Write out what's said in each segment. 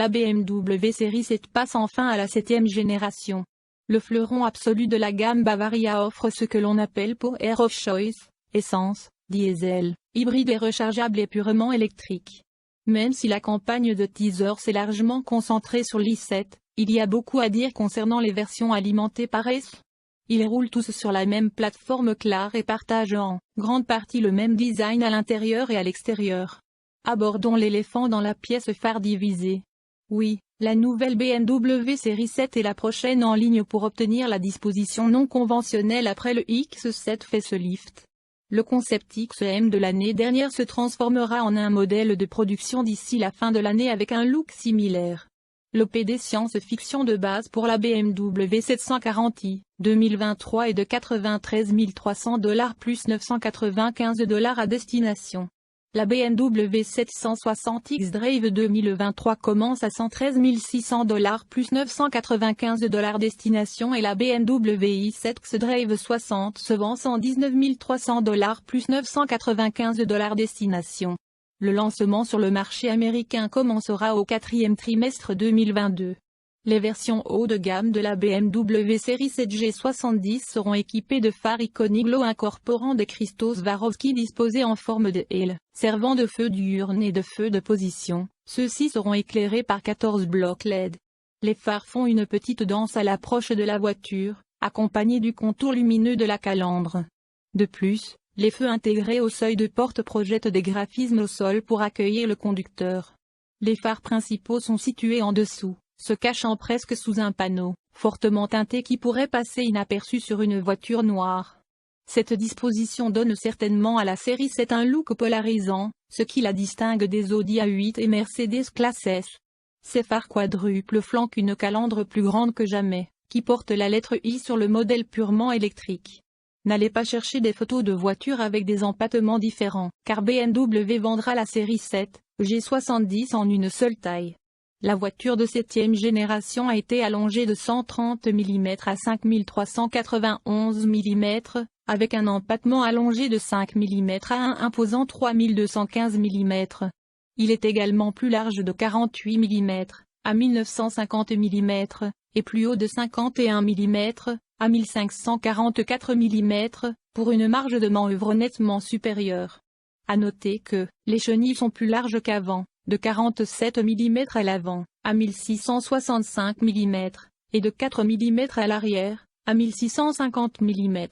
la BMW série 7 passe enfin à la 7e génération. Le fleuron absolu de la gamme Bavaria offre ce que l'on appelle Power of Choice, essence, diesel, hybride et rechargeable et purement électrique. Même si la campagne de teaser s'est largement concentrée sur l'i7, il y a beaucoup à dire concernant les versions alimentées par ES. Ils roulent tous sur la même plateforme claire et partagent en grande partie le même design à l'intérieur et à l'extérieur. Abordons l'éléphant dans la pièce phare divisée. Oui, la nouvelle BMW série 7 est la prochaine en ligne pour obtenir la disposition non conventionnelle après le X7 facelift. Le concept XM de l'année dernière se transformera en un modèle de production d'ici la fin de l'année avec un look similaire. L'OPD science-fiction de base pour la BMW 740i 2023 est de $93 300 plus $995 à destination. La BMW 760 X-Drive 2023 commence à $113 600 plus $995 destination et la BMW i7 X-Drive 60 se vend $119 300 plus $995 destination. Le lancement sur le marché américain commencera au 4e trimestre 2022. Les versions haut de gamme de la BMW série 7G70 seront équipées de phares iconiques glow incorporant des cristaux Swarovski disposés en forme de L, servant de feu diurne et de feu de position. Ceux-ci seront éclairés par 14 blocs LED. Les phares font une petite danse à l'approche de la voiture, accompagnés du contour lumineux de la calandre. De plus, les feux intégrés au seuil de porte projettent des graphismes au sol pour accueillir le conducteur. Les phares principaux sont situés en dessous, se cachant presque sous un panneau, fortement teinté qui pourrait passer inaperçu sur une voiture noire. Cette disposition donne certainement à la série 7 un look polarisant, ce qui la distingue des Audi A8 et Mercedes Classe S. Ces phares quadruples flanquent une calandre plus grande que jamais, qui porte la lettre I sur le modèle purement électrique. N'allez pas chercher des photos de voitures avec des empattements différents, car BMW vendra la série 7, G70 en une seule taille. La voiture de 7e génération a été allongée de 130 mm à 5391 mm, avec un empattement allongé de 5 mm à un imposant 3215 mm. Il est également plus large de 48 mm, à 1950 mm, et plus haut de 51 mm, à 1544 mm, pour une marge de manœuvre nettement supérieure. À noter que, les chenilles sont plus larges qu'avant, de 47 mm à l'avant, à 1665 mm, et de 4 mm à l'arrière, à 1650 mm.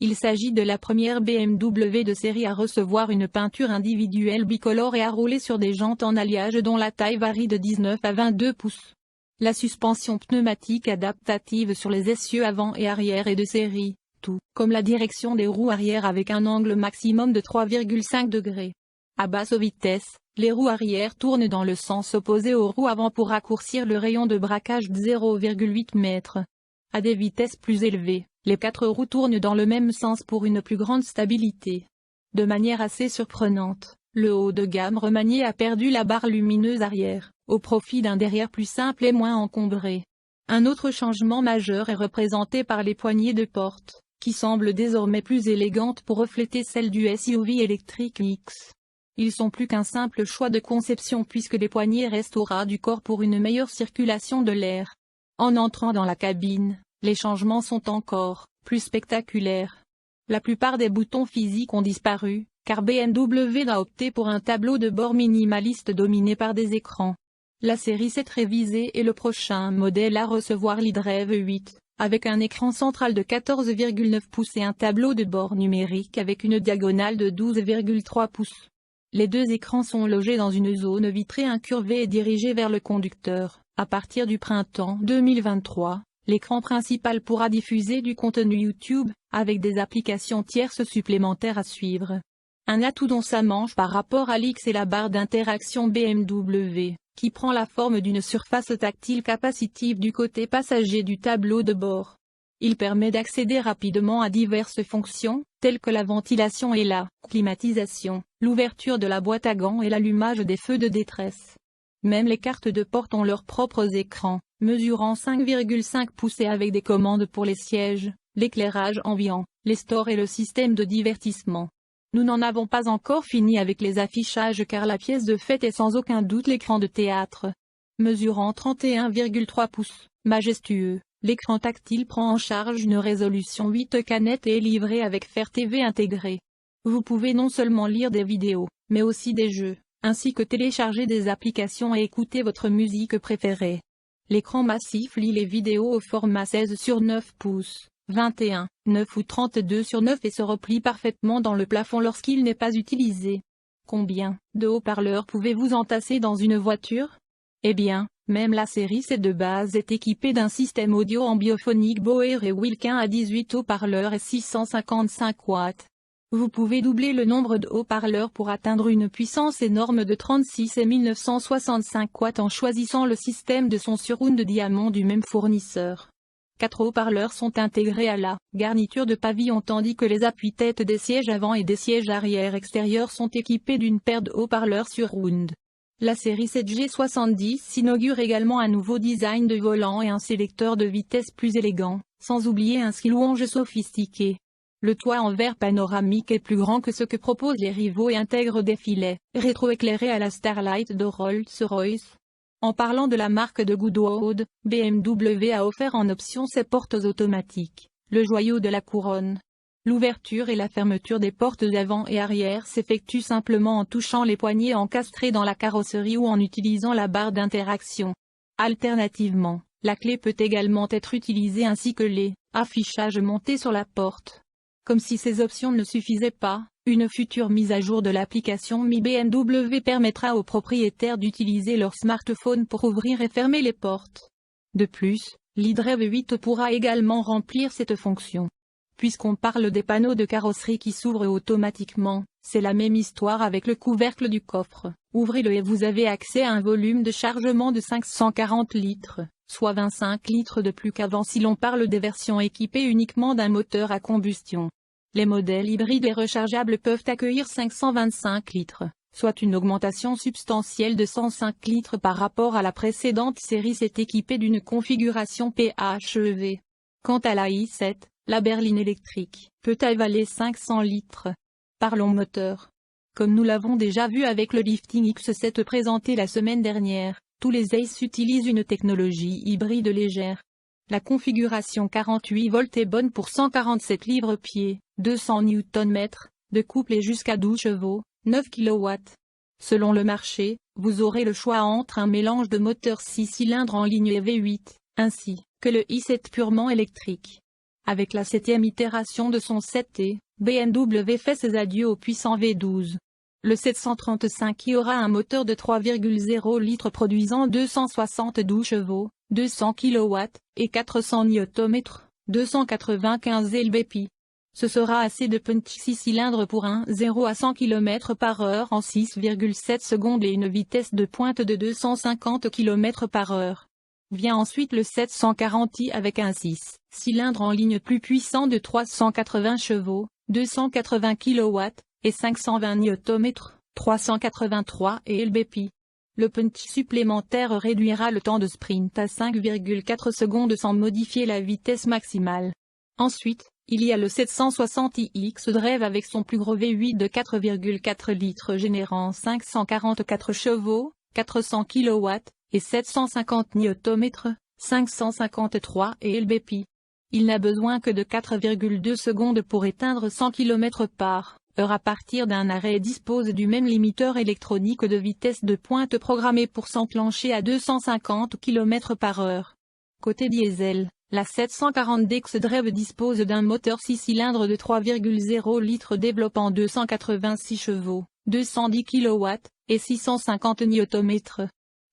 Il s'agit de la première BMW de série à recevoir une peinture individuelle bicolore et à rouler sur des jantes en alliage dont la taille varie de 19 à 22 pouces. La suspension pneumatique adaptative sur les essieux avant et arrière est de série, tout comme la direction des roues arrière avec un angle maximum de 3,5 degrés. À basse vitesse, les roues arrière tournent dans le sens opposé aux roues avant pour raccourcir le rayon de braquage de 0,8 m. À des vitesses plus élevées, les 4 roues tournent dans le même sens pour une plus grande stabilité. De manière assez surprenante, le haut de gamme remanié a perdu la barre lumineuse arrière, au profit d'un derrière plus simple et moins encombré. Un autre changement majeur est représenté par les poignées de porte, qui semblent désormais plus élégantes pour refléter celles du SUV électrique X. Ils sont plus qu'un simple choix de conception puisque les poignées restent au ras du corps pour une meilleure circulation de l'air. En entrant dans la cabine, les changements sont encore plus spectaculaires. La plupart des boutons physiques ont disparu, car BMW a opté pour un tableau de bord minimaliste dominé par des écrans. La série 7 révisée est le prochain modèle à recevoir l'i-Drive 8, avec un écran central de 14,9 pouces et un tableau de bord numérique avec une diagonale de 12,3 pouces. Les deux écrans sont logés dans une zone vitrée incurvée et dirigée vers le conducteur. À partir du printemps 2023, l'écran principal pourra diffuser du contenu YouTube, avec des applications tierces supplémentaires à suivre. Un atout dont ça mange par rapport à l'X est la barre d'interaction BMW, qui prend la forme d'une surface tactile capacitive du côté passager du tableau de bord. Il permet d'accéder rapidement à diverses fonctions, telles que la ventilation et la climatisation, l'ouverture de la boîte à gants et l'allumage des feux de détresse. Même les cartes de porte ont leurs propres écrans, mesurant 5,5 pouces et avec des commandes pour les sièges, l'éclairage ambiant, les stores et le système de divertissement. Nous n'en avons pas encore fini avec les affichages car la pièce de fête est sans aucun doute l'écran de théâtre. Mesurant 31,3 pouces, majestueux, l'écran tactile prend en charge une résolution 8K nette et est livré avec Fire TV intégré. Vous pouvez non seulement lire des vidéos, mais aussi des jeux, ainsi que télécharger des applications et écouter votre musique préférée. L'écran massif lit les vidéos au format 16/9 pouces, 21/9 ou 32/9 et se replie parfaitement dans le plafond lorsqu'il n'est pas utilisé. Combien de haut-parleurs pouvez-vous entasser dans une voiture? Eh bien, même la série C de base est équipée d'un système audio ambiophonique Boer et Wilkin à 18 haut-parleurs et 655 watts. Vous pouvez doubler le nombre de haut-parleurs pour atteindre une puissance énorme de 36 et 1965 watts en choisissant le système de son surround diamant du même fournisseur. 4 haut-parleurs sont intégrés à la garniture de pavillon tandis que les appuis-têtes des sièges avant et des sièges arrière extérieurs sont équipés d'une paire de haut-parleurs surround. La série 7G70 inaugure également un nouveau design de volant et un sélecteur de vitesse plus élégant, sans oublier un ski-lounge sophistiqué. Le toit en verre panoramique est plus grand que ce que proposent les rivaux et intègre des filets rétroéclairés à la Starlight de Rolls-Royce. En parlant de la marque de Goodwood, BMW a offert en option ses portes automatiques, le joyau de la couronne. L'ouverture et la fermeture des portes avant et arrière s'effectuent simplement en touchant les poignées encastrées dans la carrosserie ou en utilisant la barre d'interaction. Alternativement, la clé peut également être utilisée ainsi que les affichages montés sur la porte. Comme si ces options ne suffisaient pas, une future mise à jour de l'application Mi BMW permettra aux propriétaires d'utiliser leur smartphone pour ouvrir et fermer les portes. De plus, l'iDrive 8 pourra également remplir cette fonction. Puisqu'on parle des panneaux de carrosserie qui s'ouvrent automatiquement, c'est la même histoire avec le couvercle du coffre. Ouvrez-le et vous avez accès à un volume de chargement de 540 litres, soit 25 litres de plus qu'avant si l'on parle des versions équipées uniquement d'un moteur à combustion. Les modèles hybrides et rechargeables peuvent accueillir 525 litres, soit une augmentation substantielle de 105 litres par rapport à la précédente série. C'est équipé d'une configuration PHEV. Quant à la i7, la berline électrique peut avaler 500 litres. Parlons moteur. Comme nous l'avons déjà vu avec le Lifting X7 présenté la semaine dernière, tous les Ace utilisent une technologie hybride légère. La configuration 48 volts est bonne pour 147 livres-pieds, 200 Nm, de couple et jusqu'à 12 chevaux, 9 kW. Selon le marché, vous aurez le choix entre un mélange de moteur 6 cylindres en ligne et V8, ainsi que le i7 purement électrique. Avec la 7e itération de son 7T, BMW fait ses adieux au puissant V12. Le 735i aura un moteur de 3,0 litres produisant 272 chevaux, 200 kW, et 400 Nm, 295 lbp. Ce sera assez de punch 6 cylindres pour un 0 à 100 km/h en 6,7 secondes et une vitesse de pointe de 250 km/h. Vient ensuite le 740i avec un 6 cylindres en ligne plus puissant de 380 chevaux, 280 kW, et 520 Nm, 383 lbp. Le punch supplémentaire réduira le temps de sprint à 5,4 secondes sans modifier la vitesse maximale. Ensuite, il y a le 760iX Drive avec son plus gros V8 de 4,4 litres générant 544 chevaux, 400 kW, et 750 Nm, 553 lbp. Il n'a besoin que de 4,2 secondes pour éteindre 100 km/h à partir d'un arrêt et dispose du même limiteur électronique de vitesse de pointe programmé pour s'enclencher à 250 km/h. Côté diesel, la 740DX Drive dispose d'un moteur 6 cylindres de 3,0 litres développant 286 chevaux, 210 kW, et 650 Nm.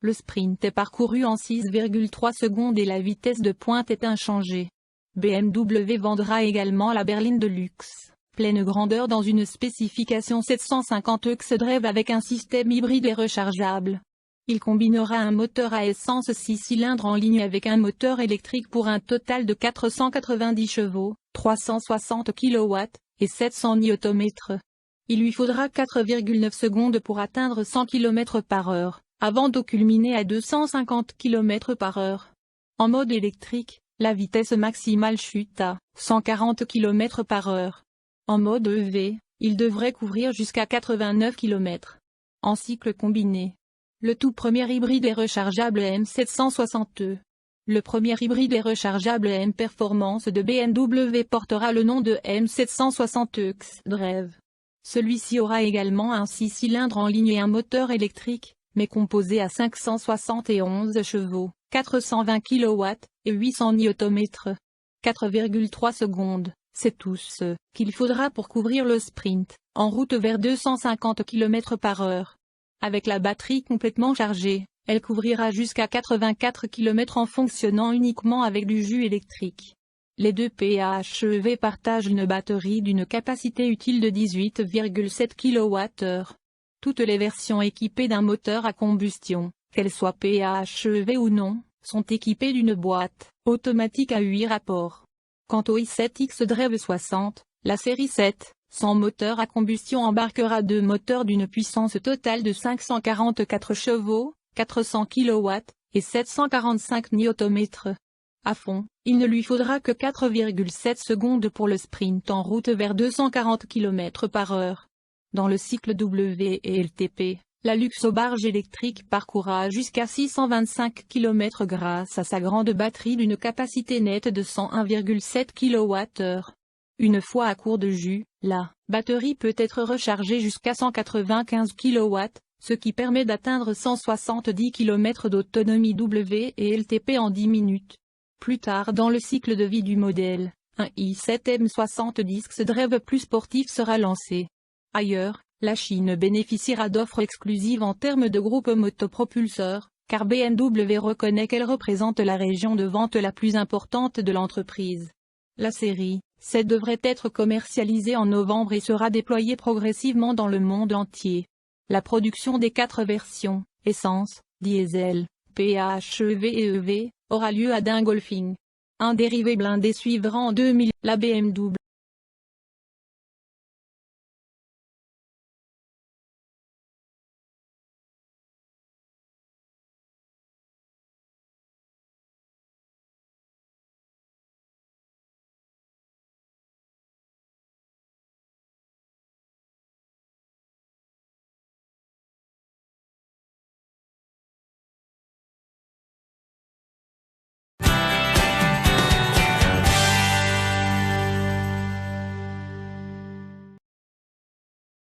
Le sprint est parcouru en 6,3 secondes et la vitesse de pointe est inchangée. BMW vendra également la berline de luxe, pleine grandeur dans une spécification 750X Drive avec un système hybride et rechargeable. Il combinera un moteur à essence 6 cylindres en ligne avec un moteur électrique pour un total de 490 chevaux, 360 kW, et 700 Nm. Il lui faudra 4,9 secondes pour atteindre 100 km/h, avant de culminer à 250 km/h. En mode électrique, la vitesse maximale chute à 140 km/h. En mode EV, il devrait couvrir jusqu'à 89 km. En cycle combiné, Le tout premier hybride est rechargeable M760e. Le premier hybride est rechargeable M Performance de BMW portera le nom de M760 xDrive. Celui-ci aura également un 6 cylindres en ligne et un moteur électrique, mais composé à 571 chevaux, 420 kW, et 800 Nm. 4,3 secondes, c'est tout ce qu'il faudra pour couvrir le sprint, en route vers 250 km/h. Avec la batterie complètement chargée, elle couvrira jusqu'à 84 km en fonctionnant uniquement avec du jus électrique. Les deux PHEV partagent une batterie d'une capacité utile de 18,7 kWh. Toutes les versions équipées d'un moteur à combustion, qu'elles soient PHEV ou non, sont équipées d'une boîte automatique à 8 rapports. Quant au i7 xDrive 60, la série 7, sans moteur à combustion embarquera deux moteurs d'une puissance totale de 544 chevaux, 400 kW, et 745 Nm. À fond, il ne lui faudra que 4,7 secondes pour le sprint en route vers 240 km/h. Dans le cycle WLTP, la Luxo-Barge électrique parcourra jusqu'à 625 km grâce à sa grande batterie d'une capacité nette de 101,7 kWh. Une fois à court de jus, la batterie peut être rechargée jusqu'à 195 kW, ce qui permet d'atteindre 170 km d'autonomie WLTP en 10 minutes. Plus tard dans le cycle de vie du modèle, un i7M70 xDrive plus sportif sera lancé. Ailleurs, la Chine bénéficiera d'offres exclusives en termes de groupe motopropulseur, car BMW reconnaît qu'elle représente la région de vente la plus importante de l'entreprise. La série 7 devrait être commercialisée en novembre et sera déployée progressivement dans le monde entier. La production des 4 versions, essence, diesel, PHEV et EV, aura lieu à Dingolfing. Un dérivé blindé suivra en 2000, la BMW.